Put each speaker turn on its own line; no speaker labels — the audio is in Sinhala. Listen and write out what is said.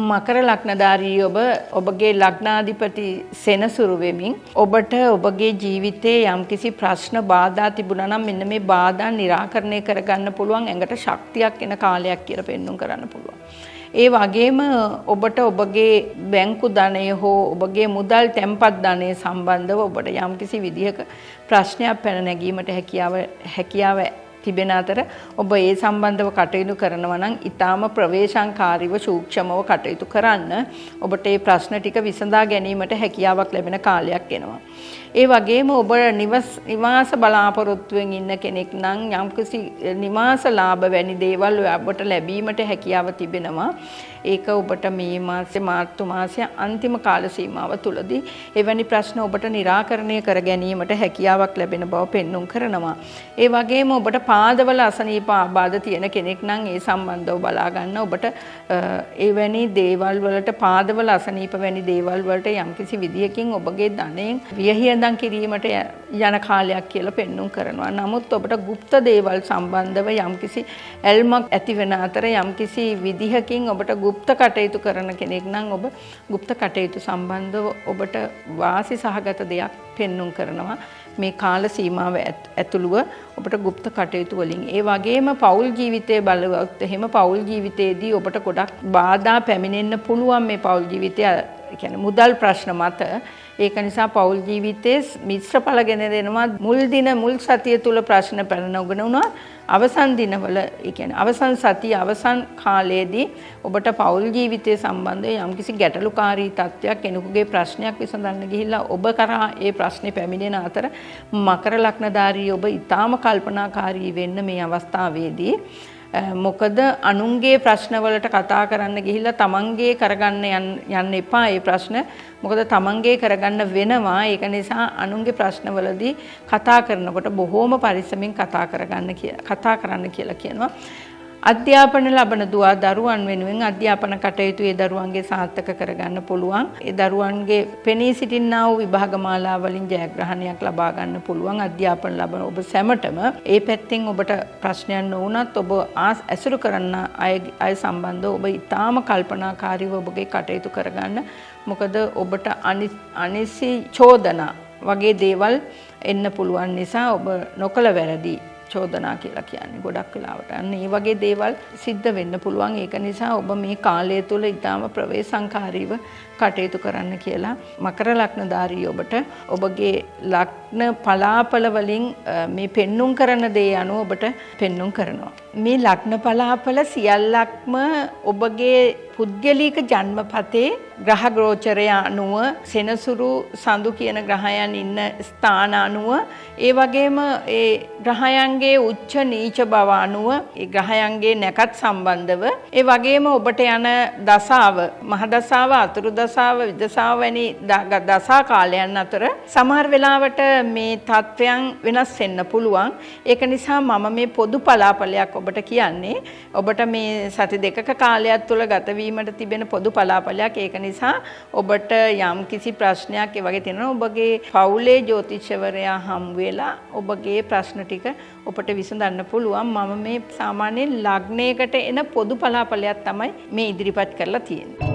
මකර ලග්නධාරී ඔබගේ ලග්නාධිපති සෙනසුරු වෙමින් ඔබට ඔබගේ ජීවිතයේ යම්කිසි ප්‍රශ්න බාධා තිබුණා නම් මෙන්න මේ බාධා निराකරණය කරගන්න පුළුවන් ඇඟට ශක්තියක් එන කාලයක් කියලා පෙන්වන්න කරන්න පුළුවන්. ඒ වගේම ඔබට ඔබගේ බැංකු ධනය හෝ ඔබගේ මුදල් තැන්පත් ධනය සම්බන්ධව ඔබට යම්කිසි විදිහක ප්‍රශ්නයක් පැන නැගීමට හැකියාව තිබෙන අතර ඔබ ඒ සම්බන්ධව කටයුතු කරනවා නම් ඊටාම ප්‍රවේශංකාරීව සූක්ෂමව කටයුතු කරන්න ඔබට මේ ප්‍රශ්න ටික විසඳා ගැනීමට හැකියාවක් ලැබෙන කාලයක් එනවා. ඒ වගේම ඔබ නිවාස බලාපොරොත්තුවෙන් ඉන්න කෙනෙක් නම් යම්කිසි නිවාස ලාභ වැනි දේවල් ඔබට ලැබීමට හැකියාව තිබෙනවා. ඒක ඔබට මේ මාසේ මාර්තු මාසයේ අන්තිම කාල සීමාව තුලදී එවැනි ප්‍රශ්න ඔබට निराකරණය කර ගැනීමට හැකියාවක් ලැබෙන බව පෙන්눔 කරනවා. ඒ වගේම ඔබට පාදවල අසනීප ආබාධ තියෙන කෙනෙක් නම් ඒ සම්බන්ධව බලා ගන්න ඔබට එවැනි දේවල් වලට පාදවල අසනීප වැනි දේවල් වලට යම්කිසි විදියකින් ඔබගේ ධනයෙන් වියහියඳන් කිරීමට යන කාලයක් කියලා පෙන්눔 කරනවා. නමුත් ඔබට গুপ্ত දේවල් සම්බන්ධව යම්කිසි ඇල්මක් ඇති වෙන අතර යම්කිසි විදිහකින් ඔබට গুপ্ত කටයුතු කරන කෙනෙක් නම් ඔබ গুপ্ত කටයුතු සම්බන්ධව ඔබට වාසි සහගත දෙයක් පෙන්눔 කරනවා. මේ කාල සීමාව ඇතුළුව ඔබට গুপ্ত කටයුතු වලින් ඒ වගේම පෞල් ජීවිතයේ බලවත් එහෙම පෞල් ජීවිතයේදී ඔබට ගොඩක් බාධා පැමිණෙන්න පුළුවන් මේ පෞල් ජීවිතය කියන්නේ මුදල් ප්‍රශ්න මත. ඒක නිසා පෞල් ජීවිතයේ මිශ්‍ර ඵල ගෙන දෙනවා. මුල් සතිය තුල ප්‍රශ්න පැන නගන උනා අවසන් දිනවල ඒ කියන්නේ අවසන් සතිය අවසන් කාලයේදී ඔබට පෞල් ජීවිතය සම්බන්ධව යම්කිසි ගැටලුකාරී තත්ත්වයක් කෙනෙකුගේ ප්‍රශ්නයක් විසඳන්න ගිහිල්ලා ඔබ කරා ඒ ප්‍රශ්නේ පැමිණෙන අතර මකර ලග්නධාරී ඔබ ඊටාම කල්පනාකාරී වෙන්න මේ අවස්ථාවේදී. මොකද අනුන්ගේ ප්‍රශ්නවලට කතා කරන්න ගිහිල්ලා තමන්ගේ කරගන්න යන්න එපා ඒ ප්‍රශ්න. මොකද තමන්ගේ කරගන්න වෙනවා. ඒක නිසා අනුන්ගේ ප්‍රශ්නවලදී කතා කරනකොට බොහෝම පරිස්සමින් කතා කරන්න කියලා කියනවා. අධ්‍යාපන ලබන දරුවන් වෙනුවෙන් අධ්‍යාපන කටයුතු ඒ දරුවන්ගේ සාර්ථක කරගන්න පුළුවන්. ඒ දරුවන්ගේ පෙනී සිටිනා වූ විභාග මාලා වලින් ජයග්‍රහණයක් ලබා ගන්න පුළුවන්. අධ්‍යාපන ලබන ඔබ සැමටම ඒ පැත්තෙන් ඔබට ප්‍රශ්නයක් නොවුනත් ඔබ ඇසුරු කරන අය සම්බන්ධව ඔබ ඊටාම කල්පනාකාරීව ඔබගේ කටයුතු කරගන්න. මොකද ඔබට අනිසි චෝදනා වගේ දේවල් එන්න පුළුවන් නිසා ඔබ නොකළ වැරදි චෝදනා කියලා කියන්නේ ගොඩක් වෙලාවට අන්න ඒ වගේ දේවල් සිද්ධ වෙන්න පුළුවන්. ඒක නිසා ඔබ මේ කාලය තුල ඊටාම ප්‍රවේශංකාරීව කටයුතු කරන්න කියලා මකර ලග්නධාරී ඔබට ඔබගේ ලග්න පලාපල වලින් මේ පෙන්눔 කරන දේ අනුව ඔබට පෙන්눔 කරනවා. මේ ලග්න පලාපල සියල්ලක්ම ඔබගේ පුද්ගලික ජන්මපතේ ග්‍රහ ගෝචරය අනුව සෙනසුරු සඳු කියන ග්‍රහයන් ඉන්න ස්ථාන අනුව ඒ වගේම ඒ ග්‍රහයන්ගේ උච්ච නීච බව අනුව ඒ ග්‍රහයන්ගේ නැකත් සම්බන්ධව ඒ වගේම ඔබට යන දසාව මහ දසාව අතුරු දසාව විදසාව වැනි දසා කාලයන් අතර සමහර වෙලාවට මේ තත්වයන් වෙනස් වෙන්න පුළුවන්. ඒක නිසා මම මේ පොදු පලාපලයක් ඔබට කියන්නේ ඔබට මේ සති දෙකක කාලයක් තුළ ගත වීමට තිබෙන පොදු පලාපලයක්. ඒක නිසා ඔබට යම් කිසි ප්‍රශ්නයක් ඒ වගේ තියෙනවා ඔබගේ පවුලේ ජ්‍යොතිෂවරයා හම් වෙලා ඔබගේ ප්‍රශ්න ටික ඔබට විසඳන්න පුළුවන්. මම මේ සාමාන්‍යයෙන් ලග්නයකට එන පොදු පලාපලයක් තමයි මේ ඉදිරිපත් කරලා තියෙන්නේ.